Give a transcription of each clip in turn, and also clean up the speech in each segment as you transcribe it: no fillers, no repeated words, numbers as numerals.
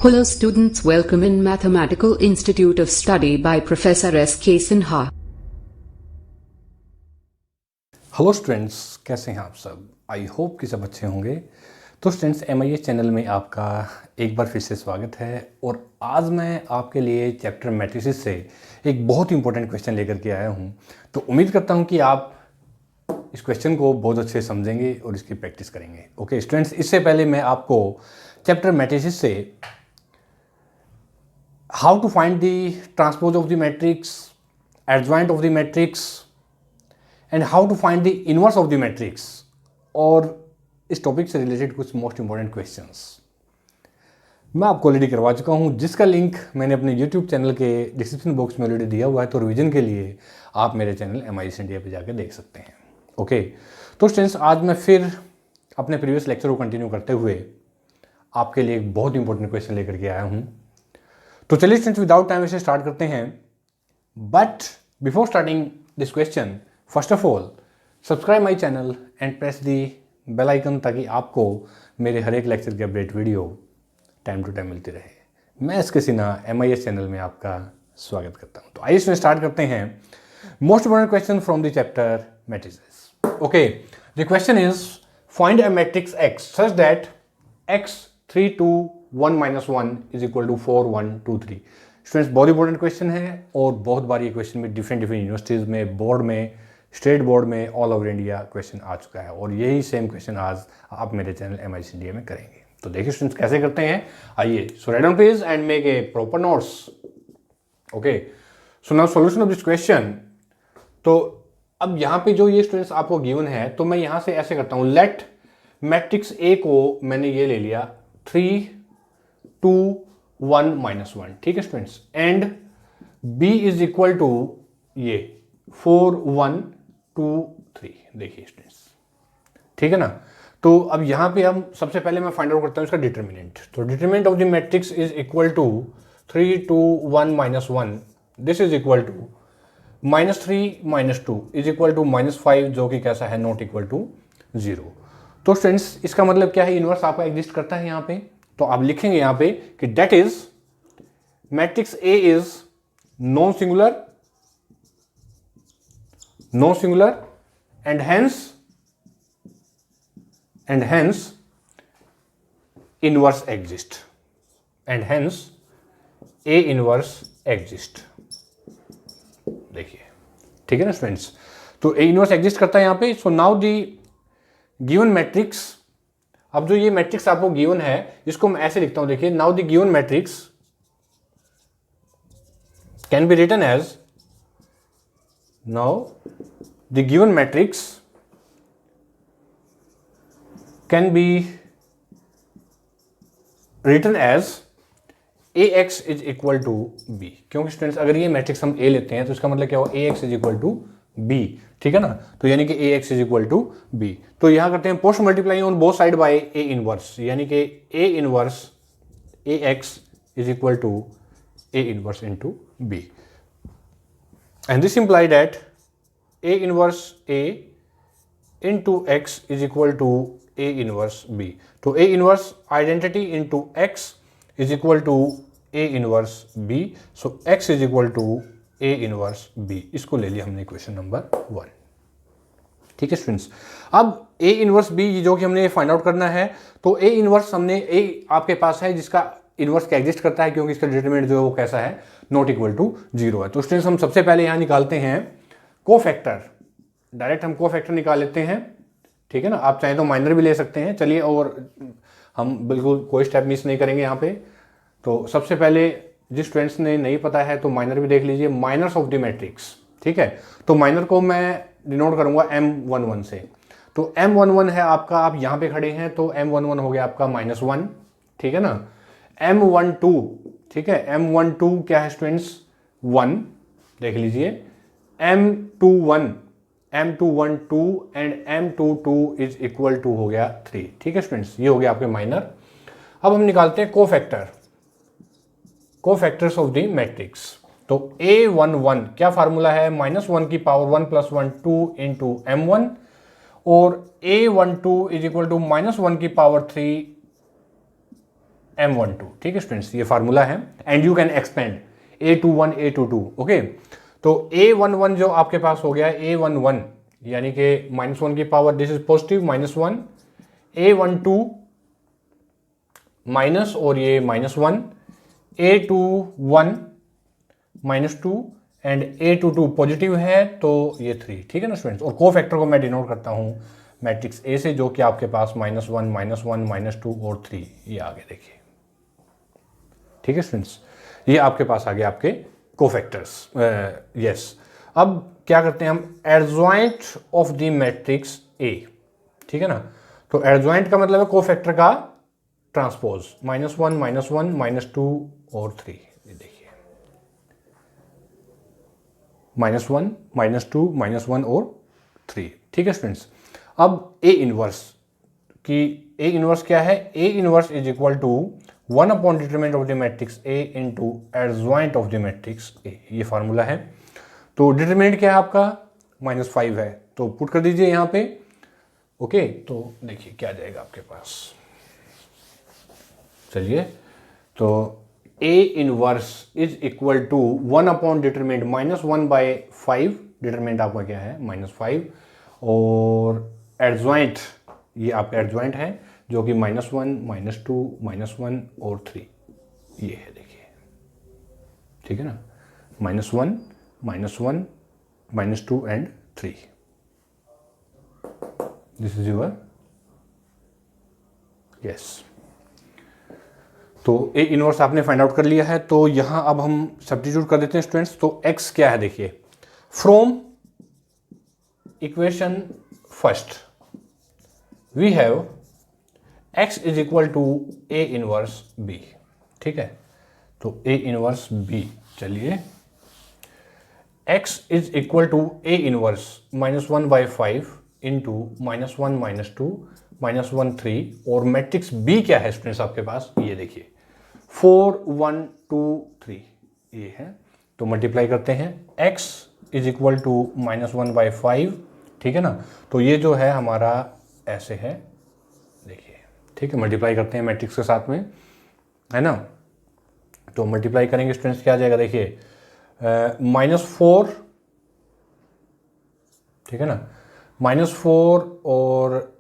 Hello students, welcome in Mathematical Institute of Study by Professor S.K. Sinha. Hello students, कैसे हैं आप सब? I hope कि सब अच्छे होंगे। तो स्टूडेंट्स, MIS चैनल में आपका एक बार फिर से स्वागत है। और आज मैं आपके लिए चैप्टर मैट्रिसेस से एक बहुत इंपॉर्टेंट क्वेश्चन लेकर के आया हूं। तो उम्मीद करता हूं कि आप इस क्वेश्चन को बहुत अच्छे समझेंगे और इसकी प्रैक्टिस करेंगे। ओके स्टूडेंट्स, इससे पहले मैं आपको चैप्टर मैट्रिसेस से how to find the transpose of the matrix, adjoint of the matrix and how to find the inverse of the matrix और इस टॉपिक से रिलेटेड कुछ मोस्ट इंपॉर्टेंट क्वेश्चंस मैं आपको ऑलरेडी करवा चुका हूं, जिसका लिंक मैंने अपने YouTube चैनल के डिस्क्रिप्शन बॉक्स में ऑलरेडी दिया हुआ है। तो रिवीजन के लिए आप मेरे चैनल MIS इंडिया पे जाकर देख सकते हैं। ओके, तो स्टूडेंट्स, आज मैं फिर अपने प्रीवियस लेक्चर को कंटिन्यू करते हुए आपके लिए एक बहुत इंपॉर्टेंट क्वेश्चन लेकर के आया हूँ। तो चलिए स्टूडेंट्स, विदाउट टाइम इसे स्टार्ट करते हैं। But before starting this question, first of all subscribe my channel and press the bell icon, ताकि आपको मेरे हर एक लेक्चर की update video time to time मिलती रहे। मैं एस.के. सिन्हा MIS चैनल में आपका स्वागत करता हूं। तो आइए इसमें स्टार्ट करते हैं most important question from the chapter matrices. Okay, the question is find a matrix X such that X 3 2 1 - 1 is equal to 4 1 2 3। Students, बहुत इंपॉर्टेंट क्वेश्चन है और बहुत बार ये क्वेश्चन में डिफरेंट यूनिवर्सिटीज़ में, बोर्ड में, स्टेट बोर्ड में, ऑल ओवर इंडिया क्वेश्चन आ चुका है। और यही सेम क्वेश्चन आज आप मेरे चैनल MIS इंडिया में करेंगे। तो देखिए स्टूडेंट्स कैसे करते हैं। आइए, so write on page and make a proper notes. Okay, so now solution of this question. तो अब यहाँ पे जो ये स्टूडेंट्स आपको गिवन है, तो मैं यहाँ से ऐसे करता हूँ, लेट मैट्रिक्स A को मैंने ये ले लिया 3 2 1 - 1, ठीक है students, and B is equal to ये 4 1 2 3। देखिए स्टूडेंट्स, ठीक है ना। तो अब यहां पे हम सबसे पहले मैं फाइंड आउट करता हूं इसका डिटरमिनेंट। तो determinant of the matrix is equal to 3 2 1 - 1, this is equal to -3 - 2 is equal to -5, जो कि कैसा है, नॉट इक्वल टू 0। तो स्टूडेंट्स, इसका मतलब क्या है, इनवर्स आपका एग्जिस्ट करता है यहाँ पे। तो आप लिखेंगे यहाँ पे कि that is matrix A is non singular and hence inverse exist, and hence A inverse exist। देखिए, ठीक है ना स्टूडेंट्स। तो A inverse exist करता है यहाँ पे। So now the given matrix, अब जो ये मैट्रिक्स आपको गिवन है, इसको मैं ऐसे लिखता हूं। देखिए, now the given matrix can be written as, now the given matrix can be written as AX is equal to B। क्योंकि स्टूडेंट्स, अगर ये मैट्रिक्स हम A लेते हैं तो इसका मतलब क्या हुआ, AX is equal to B, ठीक है ना। तो यानी कि AX is equal to B। तो यहां करते हैं post multiply on both side by A inverse, यानी कि A inverse AX is equal to A inverse into B, and this imply that A inverse A into X is equal to A inverse B। तो A inverse identity into X is equal to A inverse B। So X is equal to A inverse B। इसको ले लिया हमने question number 1, ठीक है students. अब A inverse B जो कि हमने फाइंड आउट करना है, तो A inverse हमने A आपके पास है जिसका इनवर्स का एग्जिस्ट करता है, क्योंकि इसका डिटरमिनेंट जो है वो कैसा है, नॉट इक्वल टू 0 है। तो स्टूडेंट्स, हम सबसे पहले यहाँ निकालते हैं कोफैक्टर। डायरेक्ट हम कोफैक्टर निकाल लेते हैं, ठीक है ना। आप चाहें तो माइनर भी ले सकते हैं। चलिए, और हम बिल्कुल कोई स्टेप मिस नहीं करेंगे यहाँ पे। तो सबसे पहले जिस स्टूडेंट्स ने नहीं पता है तो माइनर भी देख लीजिए, माइनर्स ऑफ द मैट्रिक्स, ठीक है। तो माइनर को मैं डिनोट करूंगा M11 से। तो M11 है आपका, आप यहाँ पे खड़े हैं तो M11 हो गया आपका -1, ठीक है ना। M12, ठीक है, M12 क्या है स्टूडेंट्स, 1, देख लीजिए। M21 2 and M22 is equal to हो गया 3, ठीक है स्टूडेंट्स, ये हो गया आपके माइनर। अब हम निकालते हैं कोफैक्टर्स ऑफ द मैट्रिक्स। तो A11 क्या फार्मूला है, -1 की पावर 1 + 1 2 इंटू M1, और A12 इज इक्वल टू -1 की पावर 3 M12, ठीक है स्टूडेंट्स, ये फार्मूला है। And you can expand A21 A22, okay. तो A11 जो आपके पास हो गया A11 यानी कि -1 की power, this is positive -1, A12 minus और ये -1, A21 -2 एंड A22 पॉजिटिव है तो ये 3, ठीक है ना स्टूडेंट्स। और कोफैक्टर को मैं डिनोट करता हूँ मैट्रिक्स A से, जो कि आपके पास -1 -1 -2 और 3, ये आगे देखिए, ठीक है स्टूडेंट्स। ये आपके पास आ गया आपके कोफैक्टर्स। यस, अब क्या करते हैं हम, adjoint of the matrix A, ठीक है ना। तो एडजॉइंट का मतलब है कोफैक्टर का ट्रांसपोज, -1 -1 -2 और 3, ये देखिए -1 -2 -1 और 3, ठीक है स्टूडेंट्स। अब A इनवर्स कि A इनवर्स क्या है, A inverse is equal to 1 upon determinant of the matrix A into adjoint of the matrix A, ये फार्मूला है। तो डिटरमिनेंट क्या है आपका, -5 है, तो पुट कर दीजिए यहाँ पे, ओके। तो देखिए क्या जाएगा आपके पास, चलिए। तो A inverse is equal to 1 upon determinant -1/5, determinant आपका क्या है -5, और एडजॉइंट ये आपका एडजॉइंट है जो कि -1 -2 -1 और 3, ये है देखिए, ठीक है ना, -1 -1 -2 and 3, this is your, yes. तो A इनवर्स आपने फाइंड आउट कर लिया है, तो यहां अब हम सब्स्टिट्यूट कर देते हैं स्टूडेंट्स। तो X क्या है देखिए, from equation first we have X is equal to A inverse B, ठीक है। तो A इनवर्स B, चलिए, X is equal to A inverse -1/5 into -1 -2 -1 3, और मैट्रिक्स B क्या है स्टूडेंट्स आपके पास, ये देखिए 4 1 2 3, ये है। तो मल्टीप्लाई करते हैं, X इज इक्वल टू -1/5, ठीक है ना। तो ये जो है हमारा ऐसे है, देखिए, ठीक है। मल्टीप्लाई करते हैं मैट्रिक्स के साथ में, है ना। तो मल्टीप्लाई करेंगे स्टूडेंट्स, क्या आ जाएगा देखिए, -4, ठीक है ना, -4 और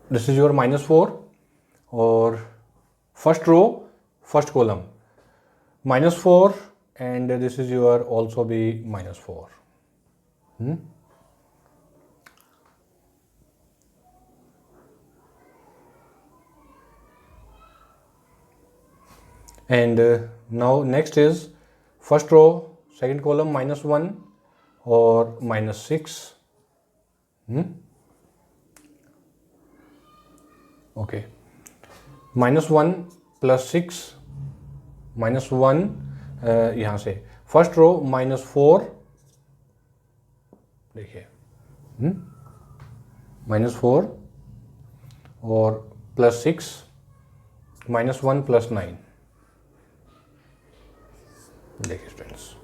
दिस इज योर -4, और first row first column -4 and this is your also भी -4, and now next is first row second column -1 or -6, okay, -1 + 6 -1, यहाँ से फर्स्ट रो -4, देखिए -4 और +6 -1 + 9, देखिए स्टूडेंट्स,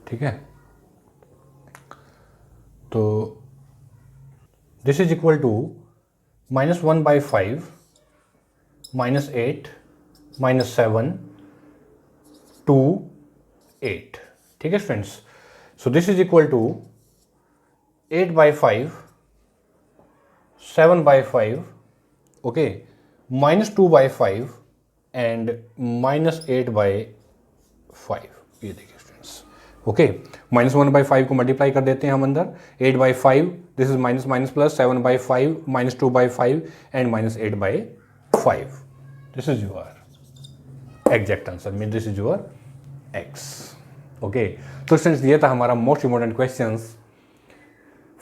ठीक है। तो दिस इज इक्वल टू -1/5 -8 -7 2 8, ठीक है students. So this is equal to 8/5 7/5, okay, -2/5 and -8/5, ये देखिए स्टूडेंट्स, ओके। -1/5 को मल्टीप्लाई कर देते हैं हम अंदर, 8/5, this is minus plus 7/5 -2/5 and -8/5, this is your exact answer, mean this is your X, okay. तो स्टूडेंट्स ये था हमारा most important questions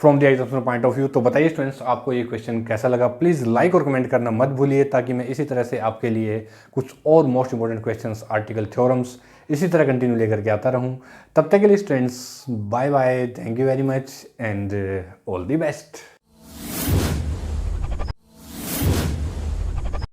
from the example point of view. तो बताइए स्टूडेंट्स आपको ये क्वेश्चन कैसा लगा, प्लीज़ लाइक और कमेंट करना मत भूलिए, ताकि मैं इसी तरह से आपके लिए कुछ और most important questions, article, theorems इसी तरह कंटिन्यू लेकर के आता रहूं। तब तक के लिए students bye bye, thank you very much and all the best.